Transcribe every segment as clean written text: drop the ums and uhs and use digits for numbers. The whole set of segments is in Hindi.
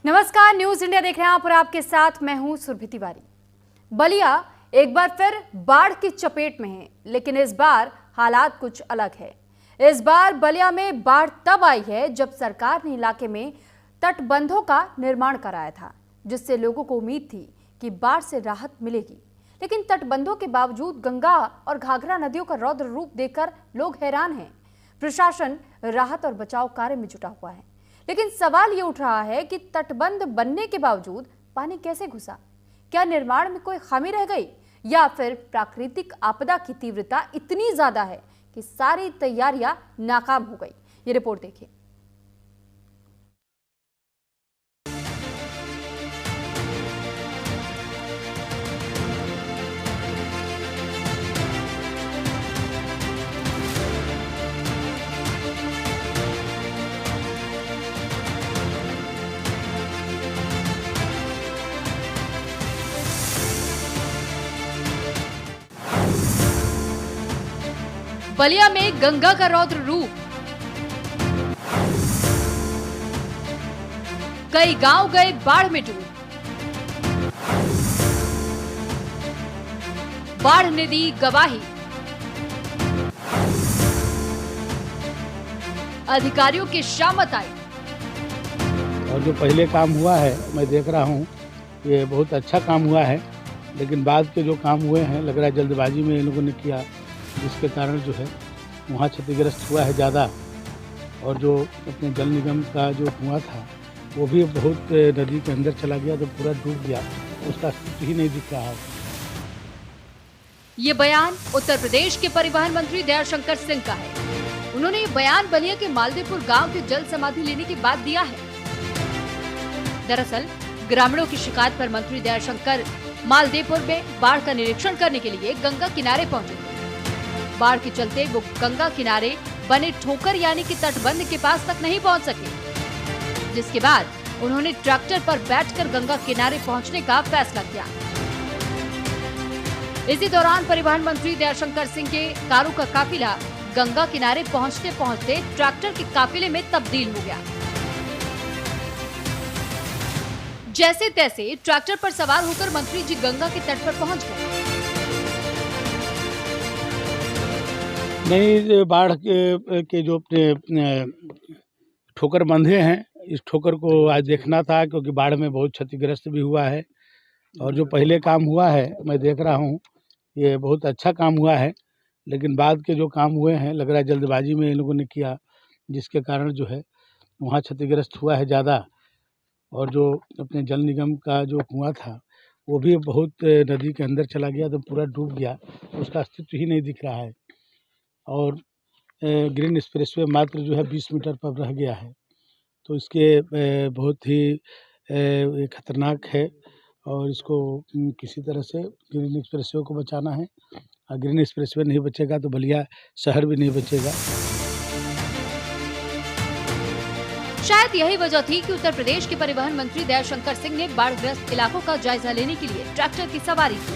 नमस्कार, न्यूज इंडिया देख रहे हैं आप और आपके साथ मैं हूं सुरभि तिवारी। बलिया एक बार फिर बाढ़ की चपेट में है, लेकिन इस बार हालात कुछ अलग है। इस बार बलिया में बाढ़ तब आई है जब सरकार ने इलाके में तटबंधों का निर्माण कराया था, जिससे लोगों को उम्मीद थी कि बाढ़ से राहत मिलेगी। लेकिन तटबंधों के बावजूद गंगा और घाघरा नदियों का रौद्र रूप देखकर लोग हैरान हैं। प्रशासन राहत और बचाव कार्य में जुटा हुआ है, लेकिन सवाल ये उठ रहा है कि तटबंध बनने के बावजूद पानी कैसे घुसा? क्या निर्माण में कोई खामी रह गई, या फिर प्राकृतिक आपदा की तीव्रता इतनी ज्यादा है कि सारी तैयारियां नाकाम हो गई? ये रिपोर्ट देखिए। बलिया में गंगा का रौद्र रूप, कई गांव गए बाढ़ में डूब। बाढ़ ने दी गवाही, अधिकारियों की शामत आई। और जो पहले काम हुआ है मैं देख रहा हूँ, ये बहुत अच्छा काम हुआ है, लेकिन बाद के जो काम हुए हैं लग रहा है जल्दबाजी में इन लोगों ने किया, जिसके कारण जो है वहाँ क्षतिग्रस्त हुआ है ज़्यादा। और जो अपने जल निगम का जो कुआं था वो भी बहुत नदी के अंदर चला गया, तो पूरा डूब गया, उसका अस्तित्व ही नहीं दिख रहा है। ये बयान उत्तर प्रदेश के परिवहन मंत्री दयाशंकर सिंह का है। उन्होंने ये बयान बलिया के मालदेपुर गांव के जल समाधि लेने के बाद दिया है। दरअसल ग्रामीणों की शिकायत पर मंत्री दयाशंकर मालदेपुर में बाढ़ का निरीक्षण करने के लिए गंगा किनारे पहुंचे थे। बाढ़ के चलते वो गंगा किनारे बने ठोकर यानी कि तटबंध के पास तक नहीं पहुंच सके, जिसके बाद उन्होंने ट्रैक्टर पर बैठकर गंगा किनारे पहुंचने का फैसला किया। इसी दौरान परिवहन मंत्री दयाशंकर सिंह के कारों का काफिला गंगा किनारे पहुंचते पहुंचते ट्रैक्टर के काफिले में तब्दील हो गया। जैसे तैसे ट्रैक्टर पर सवार होकर मंत्री जी गंगा के तट पर पहुंच गए। नहीं, बाढ़ के जो ठोकर बंधे हैं, इस ठोकर को आज देखना था, क्योंकि बाढ़ में बहुत क्षतिग्रस्त भी हुआ है। और जो पहले काम हुआ है मैं देख रहा हूँ, ये बहुत अच्छा काम हुआ है, लेकिन बाद के जो काम हुए हैं लग रहा है जल्दबाजी में इन लोगों ने किया, जिसके कारण जो है वहाँ क्षतिग्रस्त हुआ है ज़्यादा। और जो अपने जल निगम का जो कुआं था वो भी बहुत नदी के अंदर चला गया, तो पूरा डूब गया, उसका अस्तित्व ही नहीं दिख रहा है। और ग्रीन एक्सप्रेसवे मात्र जो है 20 मीटर पर रह गया है, तो इसके बहुत ही खतरनाक है। और इसको किसी तरह से ग्रीन एक्सप्रेसवे को बचाना है। और ग्रीन एक्सप्रेसवे नहीं बचेगा तो बलिया शहर भी नहीं बचेगा। शायद यही वजह थी कि उत्तर प्रदेश के परिवहन मंत्री दयाशंकर सिंह ने बाढ़ग्रस्त इलाकों का जायजा लेने के लिए ट्रैक्टर की सवारी की।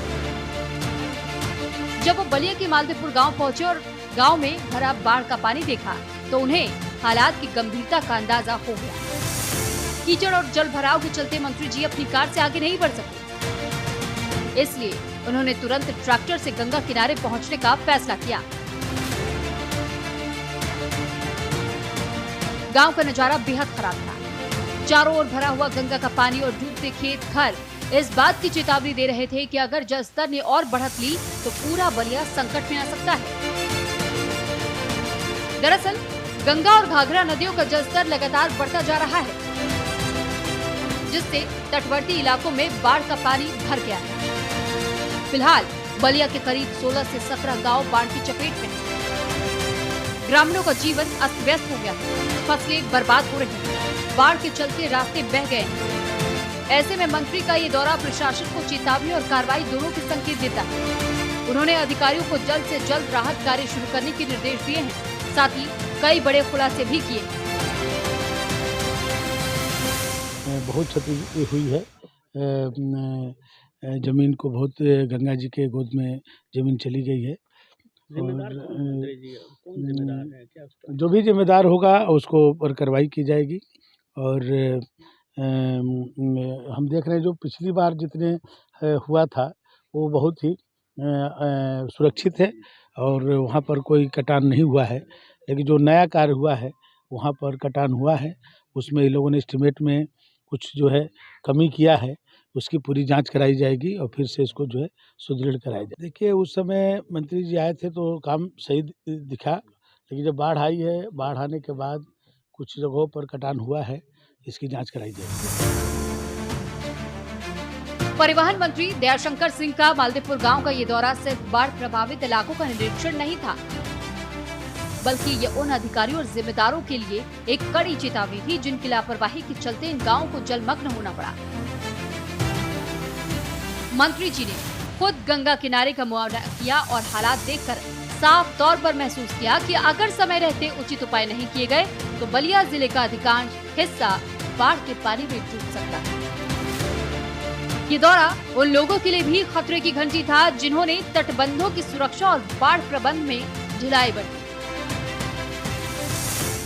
जब वो बलिया के मालदेपुर गांव पहुंचे और गांव में भरा बाढ़ का पानी देखा, तो उन्हें हालात की गंभीरता का अंदाजा हो गया। कीचड़ और जल भराव के चलते मंत्री जी अपनी कार से आगे नहीं बढ़ सके, इसलिए उन्होंने तुरंत ट्रैक्टर से गंगा किनारे पहुंचने का फैसला किया। गांव का नजारा बेहद खराब था। चारों ओर भरा हुआ गंगा का पानी और डूबते खेत घर इस बात की चेतावनी दे रहे थे कि अगर जल स्तर ने और बढ़त ली तो पूरा बलिया संकट में आ सकता है। दरअसल गंगा और घाघरा नदियों का जलस्तर लगातार बढ़ता जा रहा है, जिससे तटवर्ती इलाकों में बाढ़ का पानी भर गया है। फिलहाल बलिया के करीब 16 से 17 गांव बाढ़ की चपेट में हैं। ग्रामीणों का जीवन अस्त व्यस्त हो गया है, फसलें बर्बाद हो रही हैं, बाढ़ के चलते रास्ते बह गए हैं। ऐसे में मंत्री का ये दौरा प्रशासन को चेतावनी और कार्रवाई दोनों के संकेत देता है। उन्होंने अधिकारियों को जल्द से जल्द राहत कार्य शुरू करने के निर्देश दिए हैं, साथ ही कई बड़े खुलासे भी किए। बहुत क्षति हुई है। जमीन को बहुत गंगा जी के गोद में जमीन चली गई है। जिम्मेदार कौन जिम्मेदार है? क्या जो भी जिम्मेदार होगा उसको पर कार्रवाई की जाएगी। और हम देख रहे हैं जो पिछली बार जितने हुआ था वो बहुत ही सुरक्षित है और वहाँ पर कोई कटान नहीं हुआ है। लेकिन जो नया कार्य हुआ है वहाँ पर कटान हुआ है, उसमें इन लोगों ने एस्टीमेट में कुछ जो है कमी किया है, उसकी पूरी जांच कराई जाएगी और फिर से इसको जो है सुदृढ़ कराया जाए। देखिए उस समय मंत्री जी आए थे तो काम सही दिखा, लेकिन जब बाढ़ आई है, बाढ़ आने के बाद कुछ जगहों पर कटान हुआ है, इसकी जांच कराई जाएगी। परिवहन मंत्री दयाशंकर सिंह का मालदेपुर गांव का ये दौरा सिर्फ बाढ़ प्रभावित इलाकों का निरीक्षण नहीं था, बल्कि ये उन अधिकारियों और जिम्मेदारों के लिए एक कड़ी चेतावनी थी जिनकी लापरवाही के चलते इन गांवों को जलमग्न होना पड़ा। मंत्री जी ने खुद गंगा किनारे का मुआयना किया और हालात देखकर साफ तौर पर महसूस किया कि अगर समय रहते उचित उपाय नहीं किए गए तो बलिया जिले का अधिकांश हिस्सा बाढ़ के पानी में डूब सकता है। ये दौरा उन लोगों के लिए भी खतरे की घंटी था जिन्होंने तटबंधों की सुरक्षा और बाढ़ प्रबंध में ढिलाई बरती।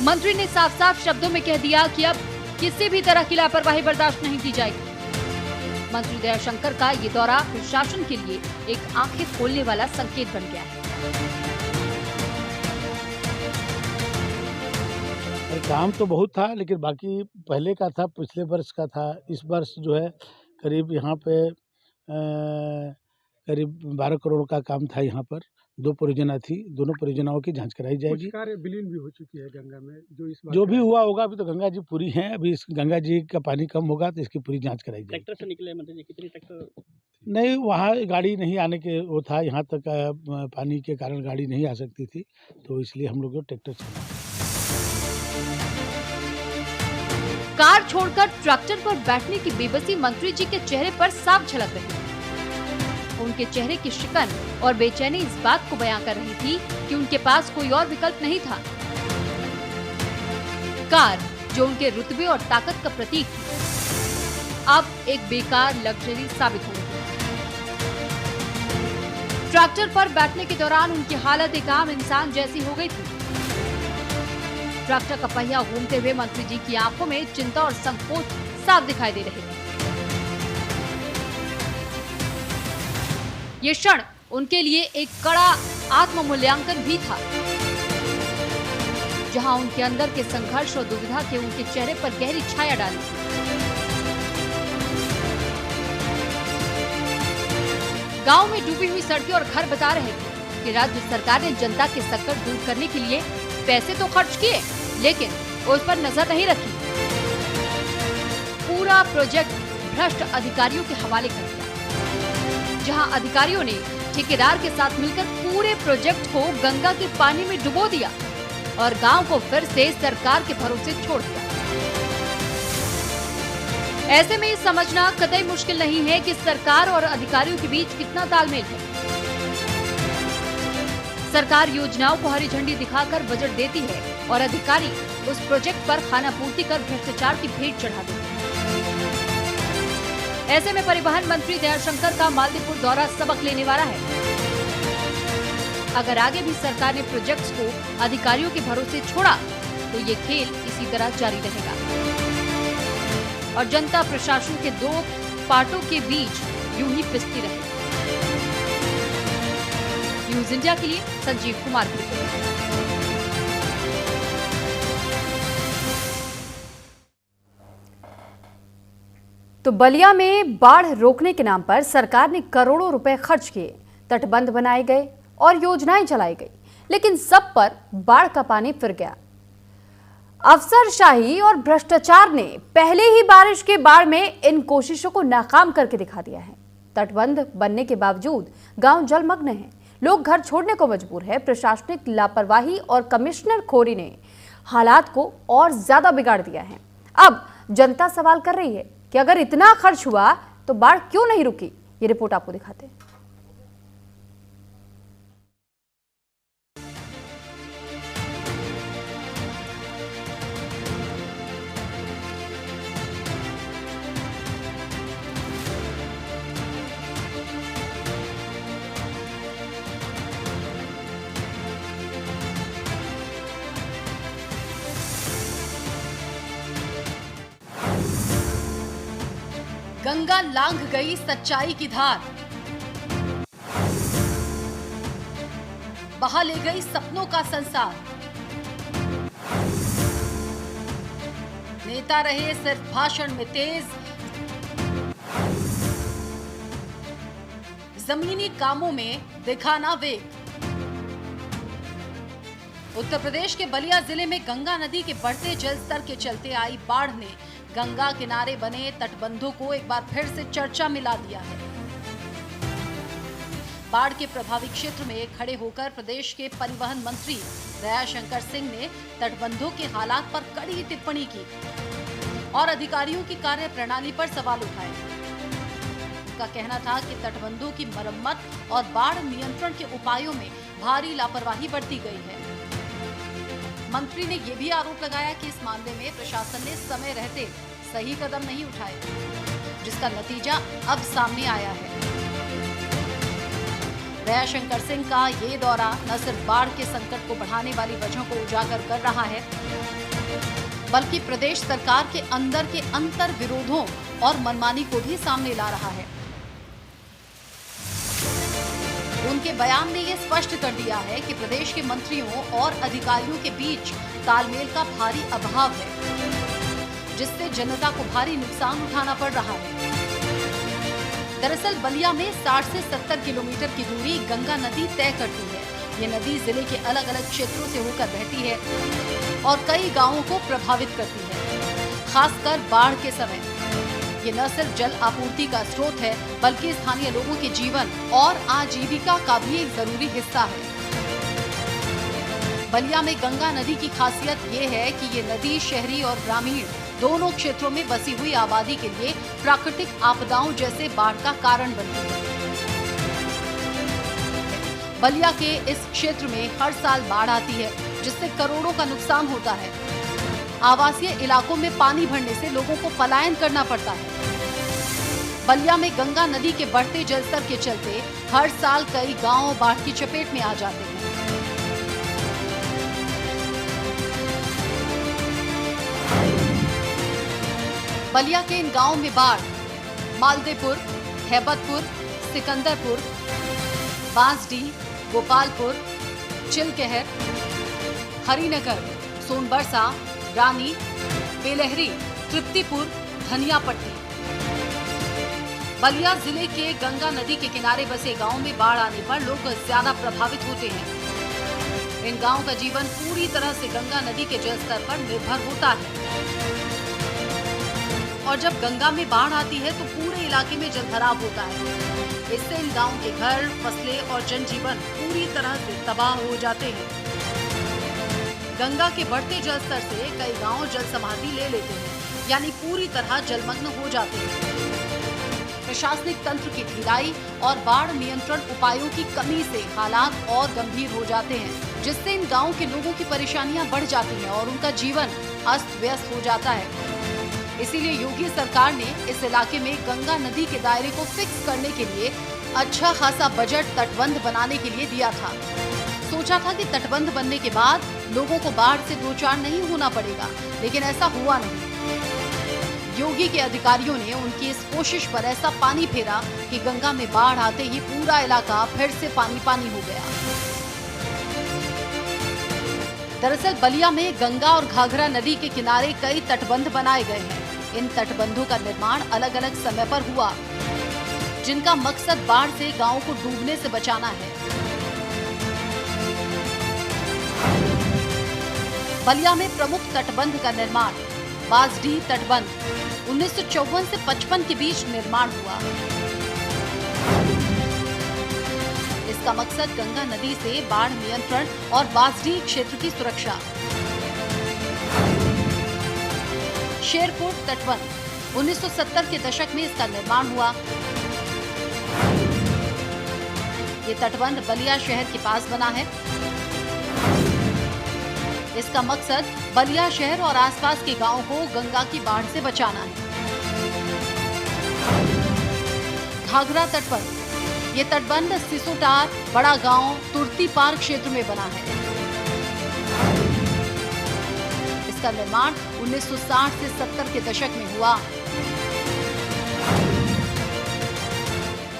मंत्री ने साफ साफ शब्दों में कह दिया कि अब किसी भी तरह की लापरवाही बर्दाश्त नहीं की जाएगी। मंत्री दयाशंकर का ये दौरा प्रशासन के लिए एक आंखें खोलने वाला संकेत बन गया है। काम तो बहुत था, लेकिन बाकी पहले का था, पिछले वर्ष का था। इस वर्ष जो है करीब यहाँ पे करीब 12 करोड़ का काम था। यहाँ पर 2 परियोजना थी, दोनों परियोजनाओं की जांच कराई जाएगी। कुछ कार्य विलीन भी हो चुकी है गंगा में, जो भी हुआ होगा। अभी तो गंगा जी पूरी हैं, अभी इस गंगा जी का पानी कम होगा तो इसकी पूरी जांच कराई जाएगी। ट्रैक्टर से निकले मंत्री जी, कितनी ट्रैक्टर? नहीं, वहाँ गाड़ी नहीं आने के वो था, यहाँ तक पानी के कारण गाड़ी नहीं आ सकती थी, तो इसलिए हम लोग ट्रैक्टर चला। कार छोड़कर ट्रैक्टर पर बैठने की बेबसी मंत्री जी के चेहरे पर साफ झलक रही थी। उनके चेहरे की शिकन और बेचैनी इस बात को बयां कर रही थी कि उनके पास कोई और विकल्प नहीं था। कार जो उनके रुतबे और ताकत का प्रतीक थी, अब एक बेकार लग्जरी साबित हो गई। ट्रैक्टर पर बैठने के दौरान उनकी हालत एक आम इंसान जैसी हो गई थी। ट्रैक्टर का पहिया घूमते हुए मंत्री जी की आंखों में चिंता और संकोच साफ दिखाई दे रहे थे। ये क्षण उनके लिए एक कड़ा आत्म-मूल्यांकन भी था, जहां उनके अंदर के संघर्ष और दुविधा के उनके चेहरे पर गहरी छाया डाली। गांव में डूबी हुई सड़कें और घर बता रहे थे कि राज्य सरकार ने जनता के संकट दूर करने के लिए पैसे तो खर्च किए, लेकिन उस पर नजर नहीं रखी। पूरा प्रोजेक्ट भ्रष्ट अधिकारियों के हवाले कर दिया, जहां अधिकारियों ने ठेकेदार के साथ मिलकर पूरे प्रोजेक्ट को गंगा के पानी में डुबो दिया और गांव को फिर से सरकार के भरोसे छोड़ दिया। ऐसे में समझना कतई मुश्किल नहीं है कि सरकार और अधिकारियों के बीच कितना तालमेल है। सरकार योजनाओं को हरी झंडी दिखाकर बजट देती है और अधिकारी उस प्रोजेक्ट पर खानापूर्ति कर भ्रष्टाचार की भेंट चढ़ा देते हैं। ऐसे में परिवहन मंत्री दयाशंकर का मालदीपुर दौरा सबक लेने वाला है। अगर आगे भी सरकार ने प्रोजेक्ट्स को अधिकारियों के भरोसे छोड़ा तो ये खेल इसी तरह जारी रहेगा और जनता प्रशासन के दो पार्टों के बीच यूं ही पिसती रहेगी। न्यूज इंडिया के लिए संजीव कुमार की रिपोर्ट। तो बलिया में बाढ़ रोकने के नाम पर सरकार ने करोड़ों रुपए खर्च किए, तटबंध बनाए गए और योजनाएं चलाई गई, लेकिन सब पर बाढ़ का पानी फिर गया। अफसरशाही और भ्रष्टाचार ने पहले ही बारिश के बाढ़ में इन कोशिशों को नाकाम करके दिखा दिया है। तटबंध बनने के बावजूद गांव जलमग्न है, लोग घर छोड़ने को मजबूर है। प्रशासनिक लापरवाही और कमिश्नर खोरी ने हालात को और ज्यादा बिगाड़ दिया है। अब जनता सवाल कर रही है कि अगर इतना खर्च हुआ तो बाढ़ क्यों नहीं रुकी। ये रिपोर्ट आपको दिखाते हैं। गंगा लांघ गई सच्चाई की धार, बहा ले गई सपनों का संसार। नेता रहे सिर्फ भाषण में तेज, जमीनी कामों में दिखा ना वेग। उत्तर प्रदेश के बलिया जिले में गंगा नदी के बढ़ते जल स्तर के चलते आई बाढ़ ने गंगा किनारे बने तटबंधों को एक बार फिर से चर्चा में ला दिया है। बाढ़ के प्रभावित क्षेत्र में खड़े होकर प्रदेश के परिवहन मंत्री दयाशंकर सिंह ने तटबंधों के हालात पर कड़ी टिप्पणी की और अधिकारियों की कार्य प्रणाली पर सवाल उठाए। उनका कहना था कि तटबंधों की मरम्मत और बाढ़ नियंत्रण के उपायों में भारी लापरवाही बरती गई है। मंत्री ने यह भी आरोप लगाया कि इस मामले में प्रशासन ने समय रहते सही कदम नहीं उठाए, जिसका नतीजा अब सामने आया है। दयाशंकर सिंह का ये दौरा न सिर्फ बाढ़ के संकट को बढ़ाने वाली वजहों को उजागर कर रहा है, बल्कि प्रदेश सरकार के अंदर के अंतर विरोधों और मनमानी को भी सामने ला रहा है। उनके बयान में ये स्पष्ट कर दिया है कि प्रदेश के मंत्रियों और अधिकारियों के बीच तालमेल का भारी अभाव है, जिससे जनता को भारी नुकसान उठाना पड़ रहा है। दरअसल बलिया में 60 से 70 किलोमीटर की दूरी गंगा नदी तय करती है। ये नदी जिले के अलग अलग क्षेत्रों से होकर बहती है और कई गांवों को प्रभावित करती है, खासकर बाढ़ के समय। ये न सिर्फ जल आपूर्ति का स्रोत है, बल्कि स्थानीय लोगों के जीवन और आजीविका का भी एक जरूरी हिस्सा है। बलिया में गंगा नदी की खासियत ये है कि ये नदी शहरी और ग्रामीण दोनों क्षेत्रों में बसी हुई आबादी के लिए प्राकृतिक आपदाओं जैसे बाढ़ का कारण बनती है। बलिया के इस क्षेत्र में हर साल बाढ़ आती है, जिससे करोड़ों का नुकसान होता है। आवासीय इलाकों में पानी भरने से लोगों को पलायन करना पड़ता है। बलिया में गंगा नदी के बढ़ते जलस्तर के चलते हर साल कई गांव बाढ़ की चपेट में आ जाते हैं। बलिया के इन गांवों में बाढ़ मालदेपुर, हैबतपुर, सिकंदरपुर, बांसडीह, गोपालपुर, चिलकहर, हरिनगर, सोनबरसा, रानी, बेलहरी, तृप्तिपुर, धनियापट्टी। बलिया जिले के गंगा नदी के किनारे बसे गांवों में बाढ़ आने पर लोग ज्यादा प्रभावित होते हैं। इन गांवों का जीवन पूरी तरह से गंगा नदी के जलस्तर पर निर्भर होता है और जब गंगा में बाढ़ आती है तो पूरे इलाके में जलभराव होता है। इससे इन गांवों के घर, फसलें और जनजीवन पूरी तरह से तबाह हो जाते हैं। गंगा के बढ़ते जलस्तर से कई गांव जल समाधि ले लेते हैं, यानी पूरी तरह जलमग्न हो जाते हैं। प्रशासनिक तंत्र की ढिलाई और बाढ़ नियंत्रण उपायों की कमी से हालात और गंभीर हो जाते हैं, जिससे इन गांवों के लोगों की परेशानियां बढ़ जाती हैं और उनका जीवन अस्त व्यस्त हो जाता है। इसीलिए योगी सरकार ने इस इलाके में गंगा नदी के दायरे को फिक्स करने के लिए अच्छा खासा बजट तटबंध बनाने के लिए दिया था। सोचा था कि तटबंध बनने के बाद लोगों को बाढ़ से दो चार नहीं होना पड़ेगा, लेकिन ऐसा हुआ नहीं। योगी के अधिकारियों ने उनकी इस कोशिश पर ऐसा पानी फेरा कि गंगा में बाढ़ आते ही पूरा इलाका फिर से पानी पानी हो गया। दरअसल बलिया में गंगा और घाघरा नदी के किनारे कई तटबंध बनाए गए हैं। इन तटबंधों का निर्माण अलग अलग समय पर हुआ, जिनका मकसद बाढ़ से गांवों को डूबने से बचाना है। बलिया में प्रमुख तटबंध का निर्माण बांसडीह तटबंध 1954 से 55 के बीच निर्माण हुआ। इसका मकसद गंगा नदी से बाढ़ नियंत्रण और बांसडीह क्षेत्र की सुरक्षा। शेरपुर तटबंध 1970 के दशक में इसका निर्माण हुआ। ये तटबंध बलिया शहर के पास बना है। इसका मकसद बलिया शहर और आसपास के गांवों को गंगा की बाढ़ से बचाना है। घाघरा तटबंध, ये तटबंध सिसोटार, बड़ा गांव, तुर्ती पार क्षेत्र में बना है। इसका निर्माण 1960 से 70 के दशक में हुआ।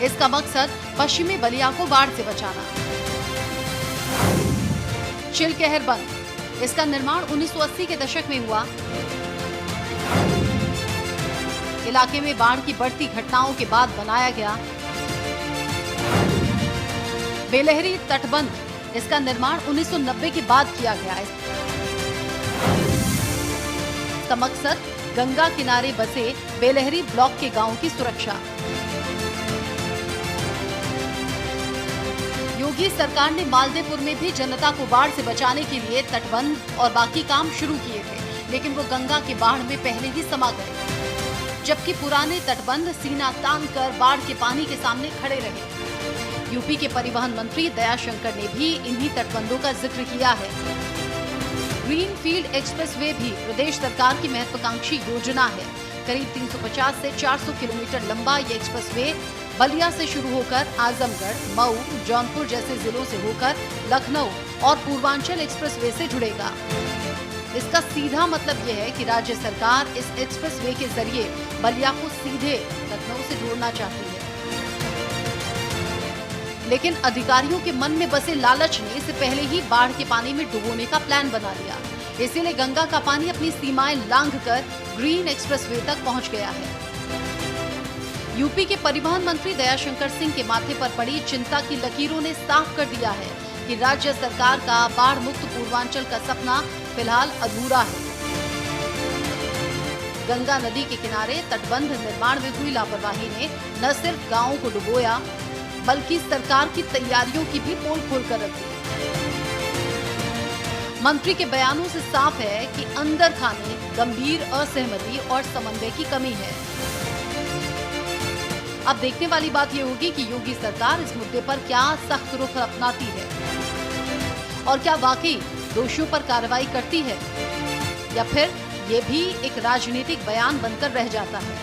इसका मकसद पश्चिमी बलिया को बाढ़ से बचाना। चिलकहर बंद, इसका निर्माण 1980 के दशक में हुआ। इलाके में बाढ़ की बढ़ती घटनाओं के बाद बनाया गया। बेलहरी तटबंध, इसका निर्माण 1990 के बाद किया गया है। इसका मकसद गंगा किनारे बसे बेलहरी ब्लॉक के गांवों की सुरक्षा। योगी सरकार ने मालदेपुर में भी जनता को बाढ़ से बचाने के लिए तटबंध और बाकी काम शुरू किए थे, लेकिन वो गंगा के बाढ़ में पहले ही समा गए, जबकि पुराने तटबंध सीना तान कर बाढ़ के पानी के सामने खड़े रहे। यूपी के परिवहन मंत्री दयाशंकर ने भी इन्हीं तटबंधों का जिक्र किया है। ग्रीनफील्ड एक्सप्रेसवे भी प्रदेश सरकार की महत्वाकांक्षी योजना है। करीब 350 से 400 किलोमीटर लंबा ये एक्सप्रेसवे बलिया से शुरू होकर आजमगढ़, मऊ, जौनपुर जैसे जिलों से होकर लखनऊ और पूर्वांचल एक्सप्रेसवे से जुड़ेगा। इसका सीधा मतलब यह है कि राज्य सरकार इस एक्सप्रेसवे के जरिए बलिया को सीधे लखनऊ से जोड़ना चाहती है। लेकिन अधिकारियों के मन में बसे लालच ने इसे पहले ही बाढ़ के पानी में डुबोने का प्लान बना लिया। इसीलिए गंगा का पानी अपनी सीमाएं लांघकर ग्रीन एक्सप्रेसवे तक पहुंच गया है। यूपी के परिवहन मंत्री दयाशंकर सिंह के माथे पर पड़ी चिंता की लकीरों ने साफ कर दिया है कि राज्य सरकार का बाढ़ मुक्त पूर्वांचल का सपना फिलहाल अधूरा है। गंगा नदी के किनारे तटबंध निर्माण में हुई लापरवाही ने न सिर्फ गांवों को डुबोया, बल्कि सरकार की तैयारियों की भी पोल खोल कर रख दी। मंत्री के बयानों से साफ है कि अंदर खाने गंभीर असहमति और समन्वय की कमी है। अब देखने वाली बात यह होगी कि योगी सरकार इस मुद्दे पर क्या सख्त रुख अपनाती है और क्या वाकई दोषियों पर कार्रवाई करती है, या फिर ये भी एक राजनीतिक बयान बनकर रह जाता है।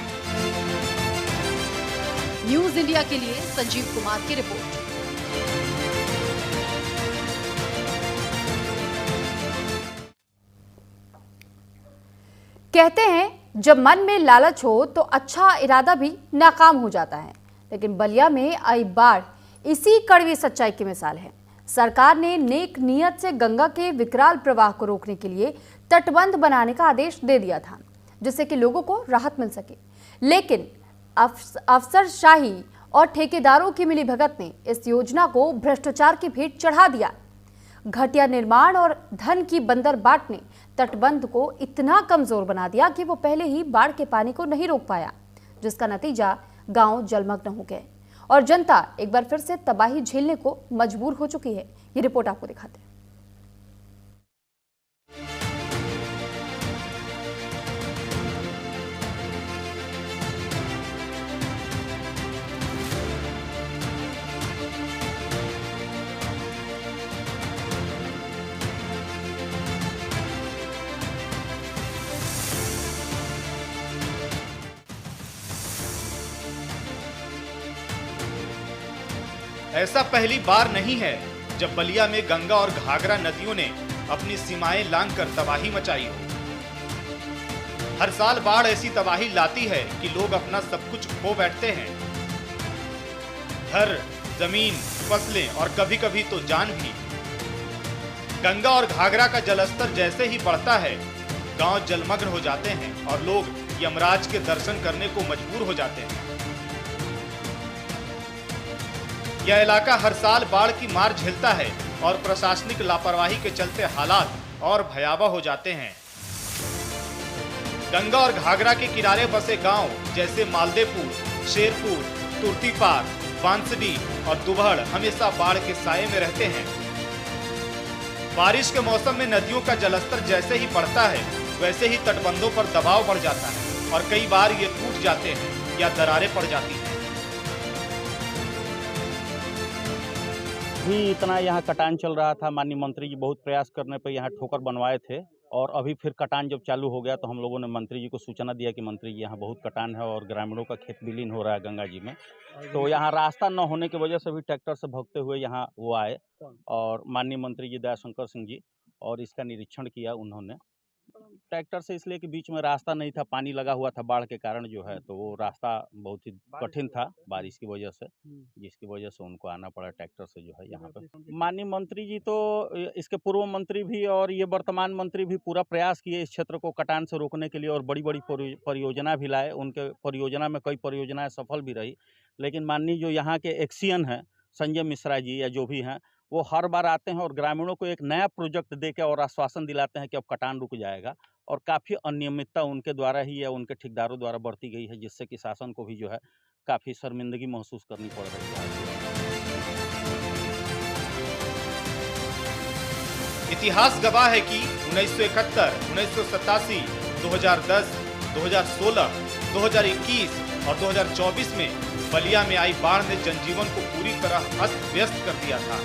न्यूज इंडिया के लिए संजीव कुमार की रिपोर्ट। कहते हैं जब मन में लालच हो तो अच्छा इरादा भी नाकाम हो जाता है, लेकिन बलिया में आई बाढ़ इसी कड़वी सच्चाई की मिसाल है। सरकार ने नेक नियत से गंगा के विकराल प्रवाह को रोकने के लिए तटबंध बनाने का आदेश दे दिया था, जिससे कि लोगों को राहत मिल सके। लेकिन अफसरशाही और ठेकेदारों की मिलीभगत ने इस योजना को भ्रष्टाचार की भेंट चढ़ा दिया। घटिया निर्माण और धन की बंदरबाट ने तटबंध को इतना कमजोर बना दिया कि वो पहले ही बाढ़ के पानी को नहीं रोक पाया, जिसका नतीजा गांव जलमग्न हो गए और जनता एक बार फिर से तबाही झेलने को मजबूर हो चुकी है। ये रिपोर्ट आपको दिखाते हैं। ऐसा पहली बार नहीं है जब बलिया में गंगा और घाघरा नदियों ने अपनी सीमाएं लांघकर तबाही मचाई हो। हर साल बाढ़ ऐसी तबाही लाती है कि लोग अपना सब कुछ खो बैठते हैं, घर, जमीन, फसलें और कभी कभी तो जान भी। गंगा और घाघरा का जलस्तर जैसे ही बढ़ता है, गांव जलमग्न हो जाते हैं और लोग यमराज के दर्शन करने को मजबूर हो जाते हैं। यह इलाका हर साल बाढ़ की मार झेलता है और प्रशासनिक लापरवाही के चलते हालात और भयावह हो जाते हैं। गंगा और घाघरा के किनारे बसे गांव जैसे मालदेपुर, शेरपुर, तुर्तीपार, बांसडी और दुभड़ हमेशा बाढ़ के साये में रहते हैं। बारिश के मौसम में नदियों का जलस्तर जैसे ही बढ़ता है, वैसे ही तटबंधों पर दबाव बढ़ जाता है और कई बार ये टूट जाते हैं या दरारें पड़ जाती हैं। भी इतना यहाँ कटान चल रहा था, माननीय मंत्री जी बहुत प्रयास करने पर यहाँ ठोकर बनवाए थे और अभी फिर कटान जब चालू हो गया तो हम लोगों ने मंत्री जी को सूचना दिया कि मंत्री जी यहाँ बहुत कटान है और ग्रामीणों का खेत विलीन हो रहा है गंगा जी में। तो यहाँ रास्ता न होने की वजह से भी ट्रैक्टर से भगते हुए यहाँ वो आए और माननीय मंत्री जी दयाशंकर सिंह जी और इसका निरीक्षण किया उन्होंने। ट्रैक्टर से इसलिए कि बीच में रास्ता नहीं था, पानी लगा हुआ था बाढ़ के कारण जो है, तो वो रास्ता बहुत ही कठिन था बारिश की वजह से, जिसकी वजह से उनको आना पड़ा ट्रैक्टर से जो है यहाँ पे। माननीय मंत्री जी तो इसके पूर्व मंत्री भी और ये वर्तमान मंत्री भी पूरा प्रयास किए इस क्षेत्र को कटान से रोकने के लिए और बड़ी बड़ी परियोजना भी लाए। उनके परियोजना में कई परियोजनाएं सफल भी रही, लेकिन माननीय जो यहाँ के एक्सियन हैं संजय मिश्रा जी या जो भी हैं, वो हर बार आते हैं और ग्रामीणों को एक नया प्रोजेक्ट देकर और आश्वासन दिलाते हैं कि अब कटान रुक जाएगा, और काफ़ी अनियमितता उनके द्वारा ही या उनके ठेकेदारों द्वारा बरती गई है, जिससे कि शासन को भी जो है काफ़ी शर्मिंदगी महसूस करनी पड़ रही है। इतिहास गवाह है कि 1971, 1987, 2010, 2016, 2021 और 2024 में बलिया में आई बाढ़ ने जनजीवन को पूरी तरह अस्त व्यस्त कर दिया था।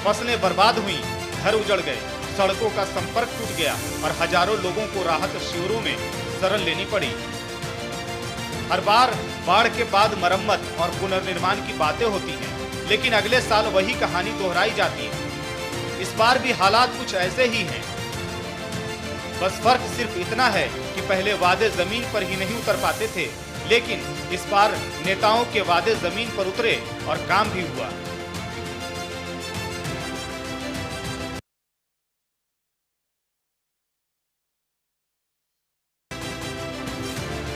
फसलें बर्बाद हुई, घर उजड़ गए, सड़कों का संपर्क टूट गया और हजारों लोगों को राहत शिविरों में शरण लेनी पड़ी। हर बार बाढ़ के बाद मरम्मत और पुनर्निर्माण की बातें होती हैं, लेकिन अगले साल वही कहानी दोहराई जाती है। इस बार भी हालात कुछ ऐसे ही हैं। बस फर्क सिर्फ इतना है कि पहले वादे जमीन पर ही नहीं उतर पाते थे, लेकिन इस बार नेताओं के वादे जमीन पर उतरे और काम भी हुआ।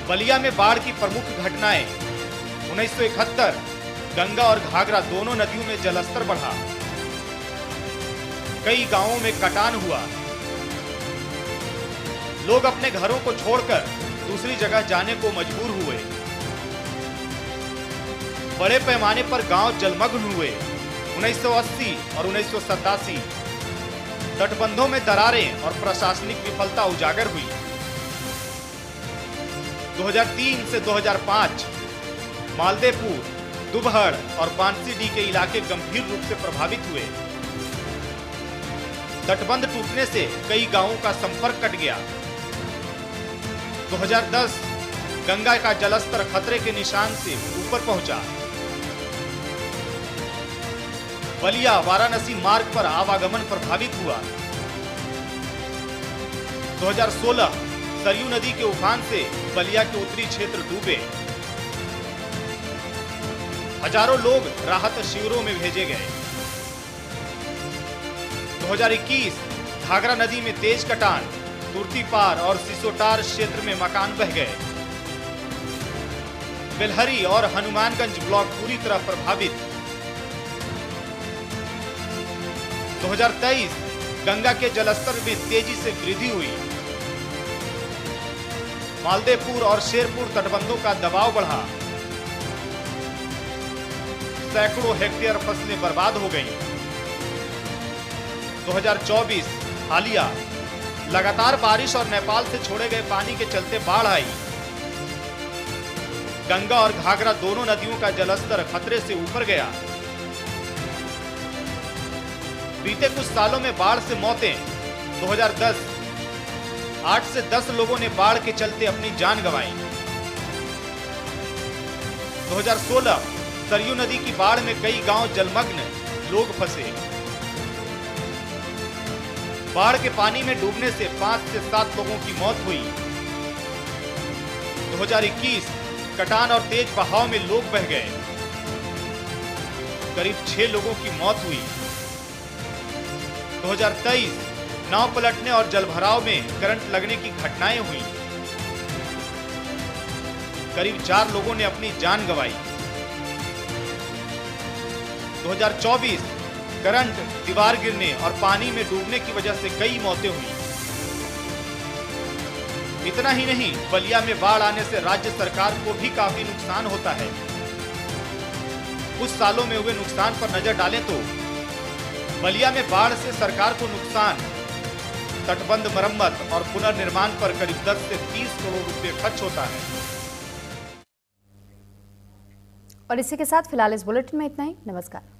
बलिया में बाढ़ की प्रमुख घटनाएं। 1971 गंगा और घाघरा दोनों नदियों में जलस्तर बढ़ा, कई गांवों में कटान हुआ, लोग अपने घरों को छोड़कर दूसरी जगह जाने को मजबूर हुए। बड़े पैमाने पर गांव जलमग्न हुए। 1980 और 1987 तटबंधों में दरारें और प्रशासनिक विफलता उजागर हुई। 2003 से 2005 मालदेपुर, दुबहड़ और बांसीडीह के इलाके गंभीर रूप से प्रभावित हुए। तटबंध टूटने से कई गांवों का संपर्क कट गया। 2010 गंगा का जलस्तर खतरे के निशान से ऊपर पहुंचा। बलिया वाराणसी मार्ग पर आवागमन प्रभावित हुआ। 2016 सरयू नदी के उफान से बलिया के उत्तरी क्षेत्र डूबे। हजारों लोग राहत शिविरों में भेजे गए। 2021 घाघरा नदी में तेज कटान, तुर्तीपार और सिसोटार क्षेत्र में मकान बह गए। बेलहरी और हनुमानगंज ब्लॉक पूरी तरह प्रभावित। 2023 गंगा के जलस्तर में तेजी से वृद्धि हुई। मालदेपुर और शेरपुर तटबंधों का दबाव बढ़ा। सैकड़ों हेक्टेयर फसलें बर्बाद हो गईं। 2024 हालिया लगातार बारिश और नेपाल से छोड़े गए पानी के चलते बाढ़ आई। गंगा और घाघरा दोनों नदियों का जलस्तर खतरे से ऊपर गया। बीते कुछ सालों में बाढ़ से मौतें। 2010 8 से 10 लोगों ने बाढ़ के चलते अपनी जान गंवाई। 2016 सरयू नदी की बाढ़ में कई गांव जलमग्न, लोग फंसे। बाढ़ के पानी में डूबने से 5 से 7 लोगों की मौत हुई। 2021 कटान और तेज बहाव में लोग बह गए। करीब 6 लोगों की मौत हुई। 2023 नाव पलटने और जलभराव में करंट लगने की घटनाएं हुई। करीब 4 लोगों ने अपनी जान गंवाई। 2024 करंट, दीवार गिरने और पानी में डूबने की वजह से कई मौतें हुई। इतना ही नहीं, बलिया में बाढ़ आने से राज्य सरकार को भी काफी नुकसान होता है। कुछ सालों में हुए नुकसान पर नजर डालें तो बलिया में बाढ़ से सरकार को नुकसान तटबंध मरम्मत और पुनर्निर्माण पर करीब 10 से 30 करोड़ रुपए खर्च होता है। और इसी के साथ फिलहाल इस बुलेटिन में इतना ही। नमस्कार।